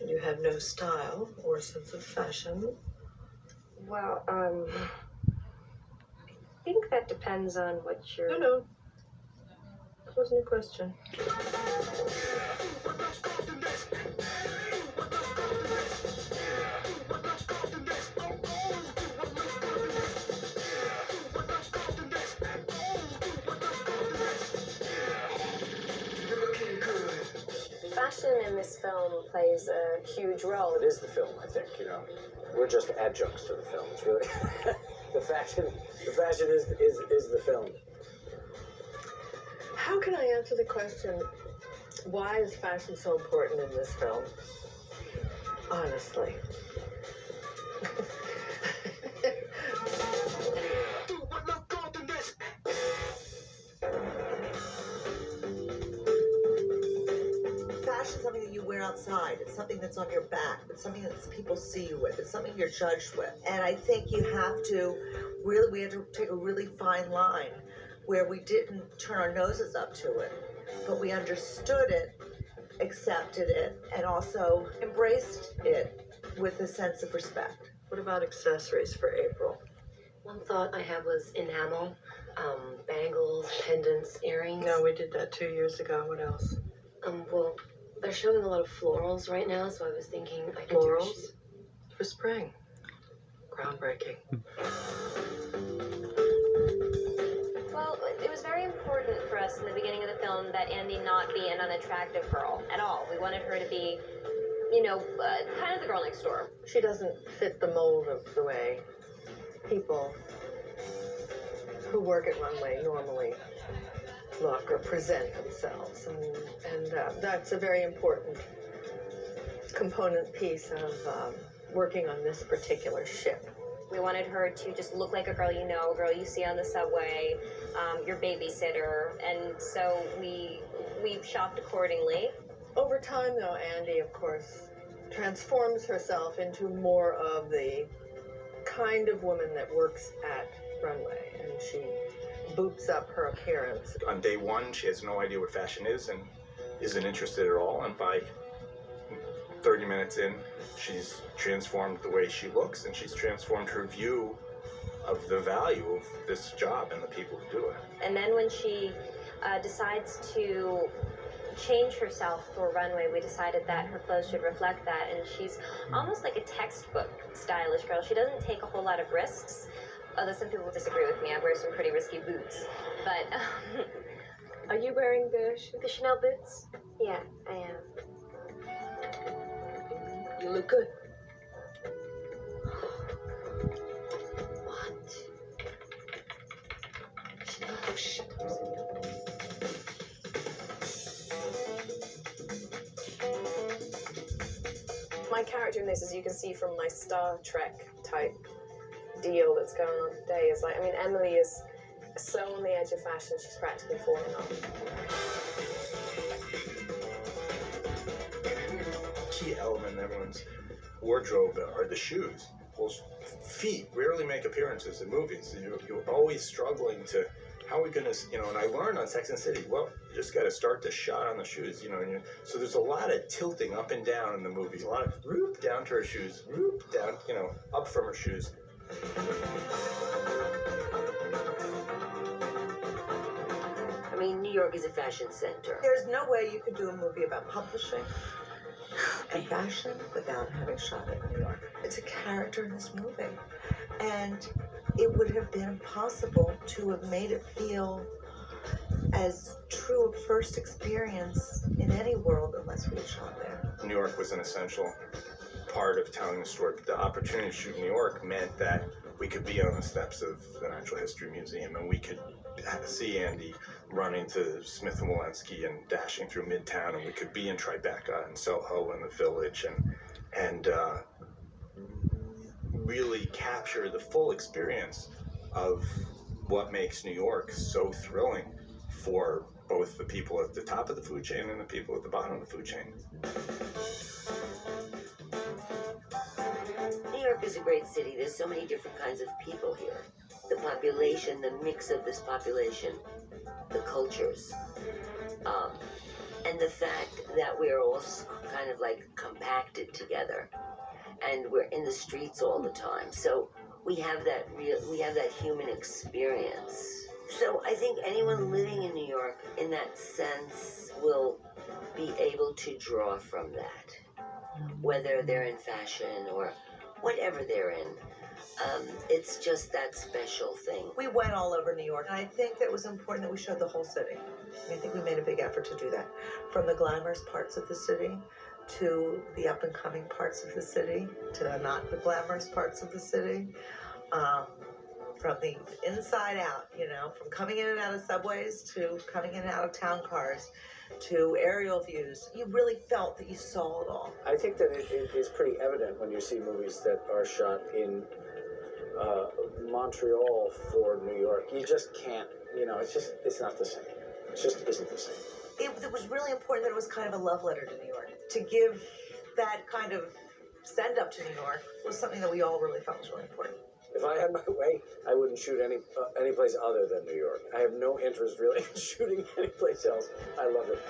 And you have no style or sense of fashion. Well, I think that depends on what you're... No, that wasn't a question. Fashion in this film plays a huge role. It is the film, I think, We're just adjuncts to the film. It's really the fashion is the film. How can I answer the question, why is fashion so important in this film? Honestly. Fashion is something that you wear outside. It's something that's on your back. It's something that people see you with. It's something you're judged with. And I think we had to take a really fine line where we didn't turn our noses up to it, but we understood it, accepted it, and also embraced it with a sense of respect. What about accessories for April? One thought I had was enamel, bangles, pendants, earrings. No, we did that 2 years ago. What else? Well, they're showing a lot of florals right now, so I was thinking I could Florals? For spring. Groundbreaking. Well, it was very important for us in the beginning of the film that Andy not be an unattractive girl at all. We wanted her to be, kind of the girl next door. She doesn't fit the mold of the way people who work at Runway normally look or present themselves. And that's a very important component piece of working on this particular ship. We wanted her to just look like a girl a girl you see on the subway, your babysitter, and so we shopped accordingly. Over time, though, Andy, of course, transforms herself into more of the kind of woman that works at Runway, and she boops up her appearance. On day one, she has no idea what fashion is and isn't interested at all, and by 30 minutes in, she's transformed the way she looks, and she's transformed her view of the value of this job and the people who do it. And then when she decides to change herself for Runway, we decided that her clothes should reflect that, and she's almost like a textbook stylish girl. She doesn't take a whole lot of risks, although some people disagree with me. I wear some pretty risky boots, but... Are you wearing the Chanel boots? Yeah, I am. You look good. What? Oh, shit. My character in this, as you can see from my Star Trek type deal that's going on today, is like, Emily is so on the edge of fashion, she's practically falling off. Key element in everyone's wardrobe are the shoes. Well, feet rarely make appearances in movies. You're always struggling to, how are we going to, and I learned on Sex and the City, well, you just got to start the shot on the shoes, so there's a lot of tilting up and down in the movies, a lot of whoop down to her shoes, whoop down, up from her shoes. New York is a fashion center. There's no way you could do a movie about publishing and fashion without having shot it in New York. It's a character in this movie. And it would have been impossible to have made it feel as true a first experience in any world unless we had shot there. New York was an essential part of telling the story. The opportunity to shoot in New York meant that we could be on the steps of the Natural History Museum, and we could see Andy running to Smith and Wollensky and dashing through Midtown, and we could be in Tribeca and Soho and the Village, and really capture the full experience of what makes New York so thrilling for both the people at the top of the food chain and the people at the bottom of the food chain. New York is a great city. There's so many different kinds of people here. The population, the mix of this population, the cultures. And the fact that we're all kind of like compacted together, and we're in the streets all the time. So we have that human experience. So I think anyone living in New York in that sense will be able to draw from that, whether they're in fashion or whatever they're in. It's just that special thing. We went all over New York, and I think that it was important that we showed the whole city. I think we made a big effort to do that. From the glamorous parts of the city to the up-and-coming parts of the city to the not the glamorous parts of the city. From the inside out, you know, from coming in and out of subways to coming in and out of town cars to aerial views. You really felt that you saw it all. I think that it is pretty evident when you see movies that are shot in Montreal for New York. You just can't, you know, it's not the same. It just isn't the same. It was really important that it was kind of a love letter to New York. To give that kind of send up to New York was something that we all really felt was really important. If I had my way, I wouldn't shoot any place other than New York. I have no interest really in shooting any place else. I love it.